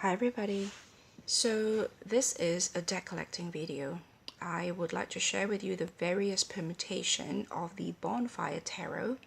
Hi everybody. So this is a deck collecting video. I would like to share with you the various permutation of the Bonefire Tarot,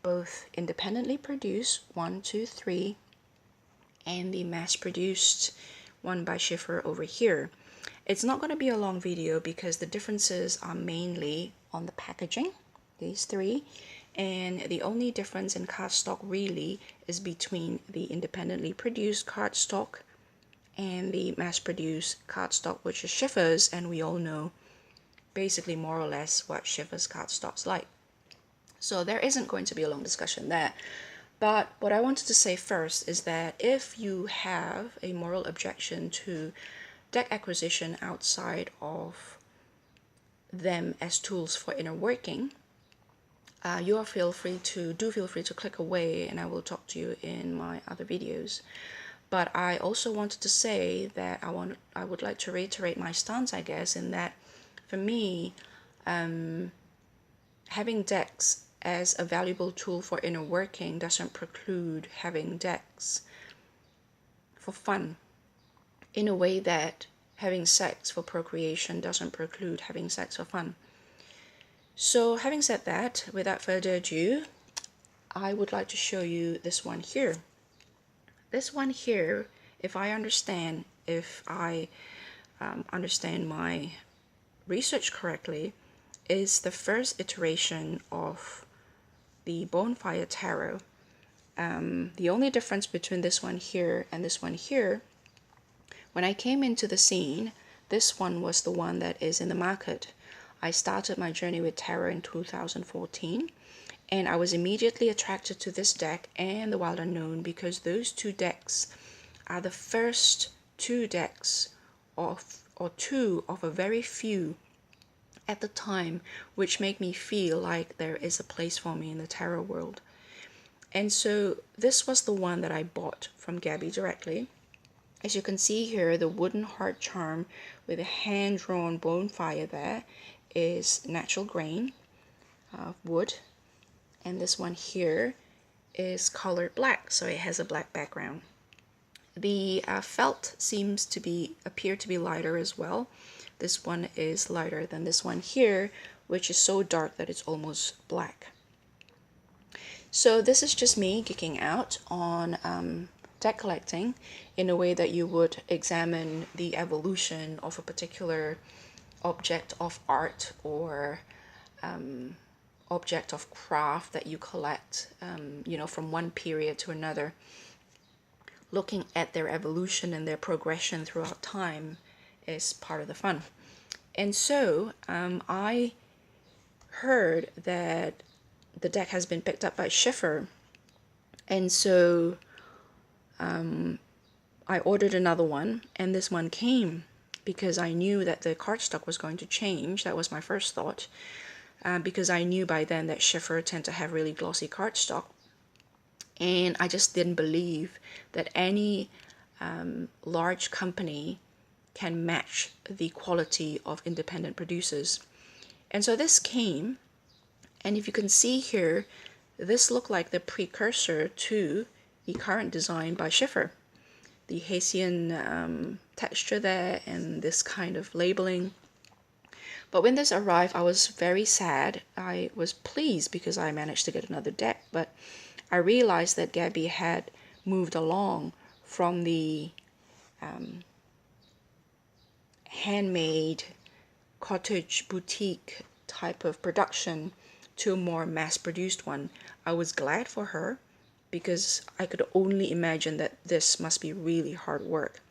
both independently produced 1, 2, 3, and the mass produced one by Schiffer over here. It's not going to be a long video because the differences are mainly on the packaging, these three, and the only difference in cardstock really is between the independently produced cardstock and the mass-produced cardstock, which is Schiffer's, and we all know basically more or less what Schiffer's cardstock's like. So there isn't going to be a long discussion there. But what I wanted to say first is that if you have a moral objection to deck acquisition outside of them as tools for inner working, feel free to click away, and I will talk to you in my other videos. But I also wanted to say that I would like to reiterate my stance, I guess, in that for me, having decks as a valuable tool for inner working doesn't preclude having decks for fun, in a way that having sex for procreation doesn't preclude having sex for fun. So having said that, without further ado, I would like to show you this one here. This one here, if I understand my research correctly, is the first iteration of the Bonefire Tarot. The only difference between this one here and this one here, when I came into the scene, this one was the one that is in the market. I started my journey with tarot in 2014, and I was immediately attracted to this deck and the Wild Unknown because those two decks are the first two decks two of a very few at the time, which make me feel like there is a place for me in the tarot world. And so this was the one that I bought from Gabi directly. As you can see here, the wooden heart charm with a hand-drawn bonfire there is natural grain of wood. And this one here is colored black, so it has a black background. The felt seems to appear to be lighter as well. This one is lighter than this one here, which is so dark that it's almost black. So this is just me geeking out on deck collecting in a way that you would examine the evolution of a particular object of art or object of craft that you collect, from one period to another. Looking at their evolution and their progression throughout time is part of the fun. And so I heard that the deck has been picked up by Schiffer, and so I ordered another one, and this one came because I knew that the cardstock was going to change. That was my first thought. Because I knew by then that Schiffer tend to have really glossy cardstock, and I just didn't believe that any large company can match the quality of independent producers. And so this came, and if you can see here, this looked like the precursor to the current design by Schiffer. The Hessian texture there and this kind of labeling. But when this arrived, I was very sad. I was pleased because I managed to get another deck, but I realized that Gabi had moved along from the handmade cottage boutique type of production to a more mass-produced one. I was glad for her because I could only imagine that this must be really hard work.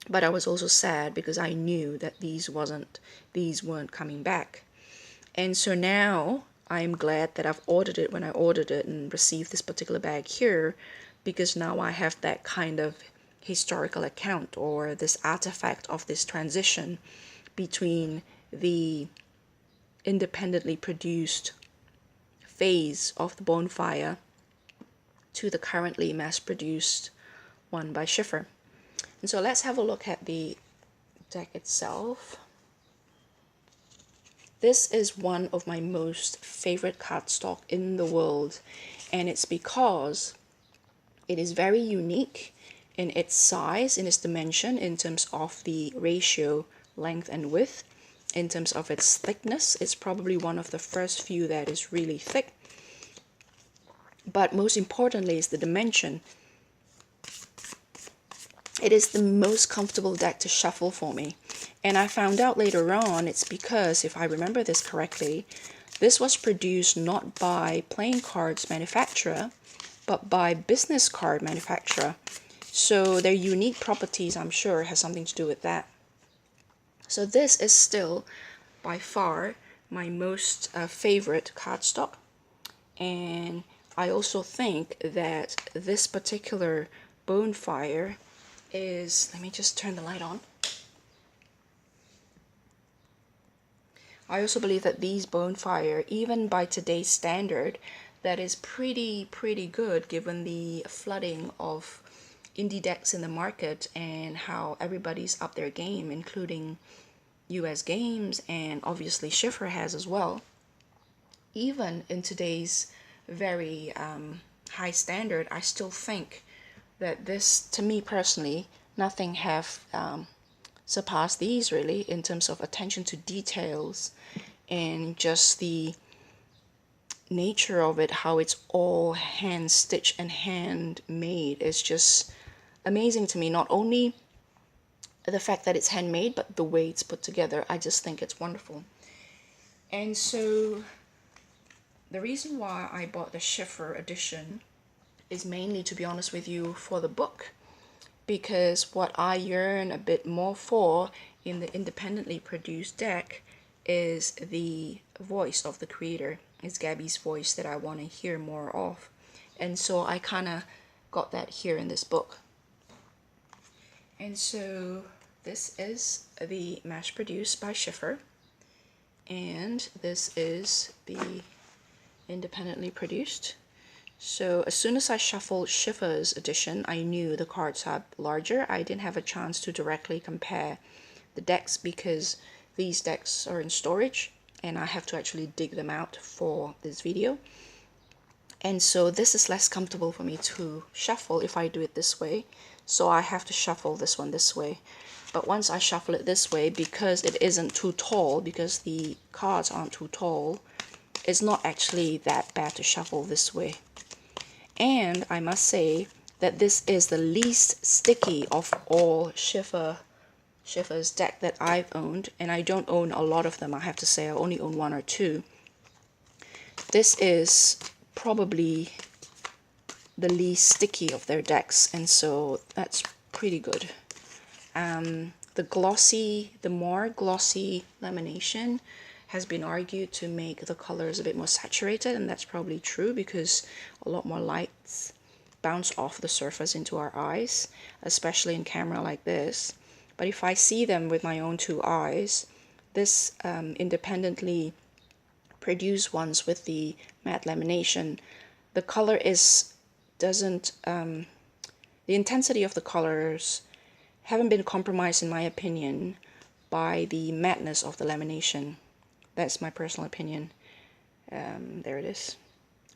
But I was also sad because I knew that these weren't coming back. And so now I'm glad that I've ordered it when I ordered it and received this particular bag here, because now I have that kind of historical account or this artifact of this transition between the independently produced phase of the Bonefire to the currently mass-produced one by Schiffer. And so let's have a look at the deck itself. This is one of my most favorite cardstock in the world, and it's because it is very unique in its size, in its dimension, in terms of the ratio length and width, in terms of its thickness. It's probably one of the first few that is really thick. But most importantly is the dimension. It is the most comfortable deck to shuffle for me. And I found out later on it's because, if I remember this correctly, this was produced not by playing cards manufacturer, but by business card manufacturer. So their unique properties, I'm sure, has something to do with that. So this is still by far my most favorite cardstock. And I also think that this particular Bonefire is, let me just turn the light on. I also believe that these Bonefire, even by today's standard, that is pretty good given the flooding of indie decks in the market and how everybody's up their game, including US Games, and obviously Schiffer has as well. Even in today's very high standard, I still think that this, to me personally, nothing have surpassed these really in terms of attention to details and just the nature of it, how it's all hand stitched and handmade. It's just amazing to me. Not only the fact that it's handmade, but the way it's put together. I just think it's wonderful. And so the reason why I bought the Schiffer edition is mainly, to be honest with you, for the book. Because what I yearn a bit more for in the independently produced deck is the voice of the creator. It's Gabi's voice that I want to hear more of. And so I kind of got that here in this book. And so this is the mass produced by Schiffer. And this is the independently produced. So as soon as I shuffled Schiffer's edition, I knew the cards are larger. I didn't have a chance to directly compare the decks because these decks are in storage and I have to actually dig them out for this video. And so this is less comfortable for me to shuffle if I do it this way. So I have to shuffle this one this way. But once I shuffle it this way, because it isn't too tall, because the cards aren't too tall, it's not actually that bad to shuffle this way. And I must say that this is the least sticky of all Schiffer's deck that I've owned, and I don't own a lot of them, I have to say. I only own one or two. This is probably the least sticky of their decks, and so that's pretty good. The more glossy lamination has been argued to make the colors a bit more saturated, and that's probably true because a lot more lights bounce off the surface into our eyes, especially in camera like this. But if I see them with my own two eyes, this independently produced ones with the matte lamination, the color the intensity of the colors haven't been compromised, in my opinion, by the mattness of the lamination. That's my personal opinion. There it is.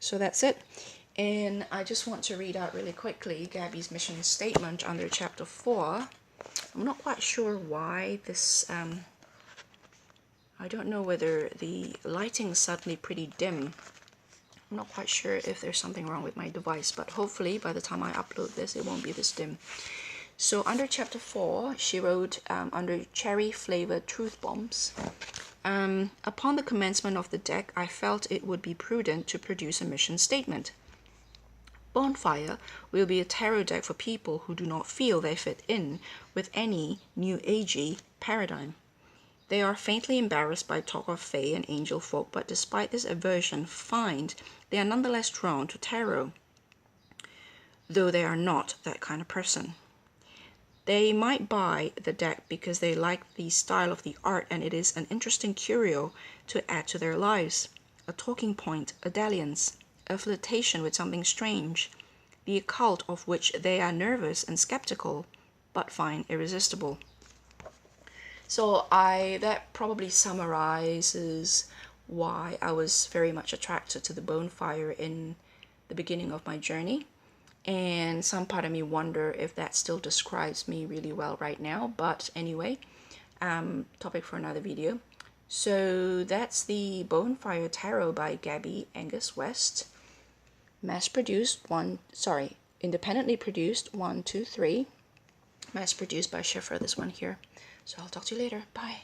So that's it. And I just want to read out really quickly Gabi's mission statement under chapter 4. I'm not quite sure why this, I don't know whether the lighting is suddenly pretty dim. I'm not quite sure if there's something wrong with my device, but hopefully by the time I upload this, it won't be this dim. So under chapter 4, she wrote under cherry flavored truth bombs. Upon the commencement of the deck, I felt it would be prudent to produce a mission statement. Bonefire will be a tarot deck for people who do not feel they fit in with any new agey paradigm. They are faintly embarrassed by talk of fae and angel folk, but despite this aversion, find they are nonetheless drawn to tarot, though they are not that kind of person. They might buy the deck because they like the style of the art and it is an interesting curio to add to their lives, a talking point, a dalliance, a flirtation with something strange, the occult of which they are nervous and skeptical, but find irresistible. So that probably summarizes why I was very much attracted to the Bonefire in the beginning of my journey. and some part of me wonder if that still describes me really well right now. But anyway, topic for another video. So that's the Bonefire Tarot by Gabi, Angus West. Mass-produced independently produced 1, 2, 3. Mass-produced by Schiffer, this one here. So I'll talk to you later. Bye.